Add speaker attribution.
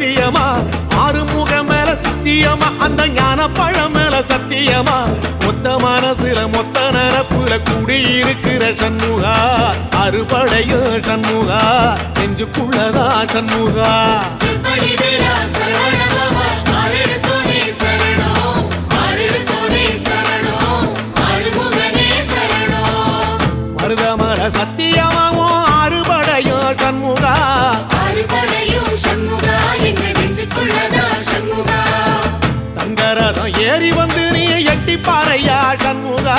Speaker 1: சத்தியமா ஆறுமுக மேல சத்தியமா அந்த ஞான பழம் மேல சத்தியமா மொத்த மனசுல மொத்த நரப்புல கூடியிருக்கிற சண்முகா அறுபடையும் சண்முகா நெஞ்சுக்குள்ளதா சண்முகா மருதமர சத்தியமாவும் அறுபடையும் சண்முகா தங்கரதம் ஏறி வந்து நீ எட்டி பாறையா சண்முகா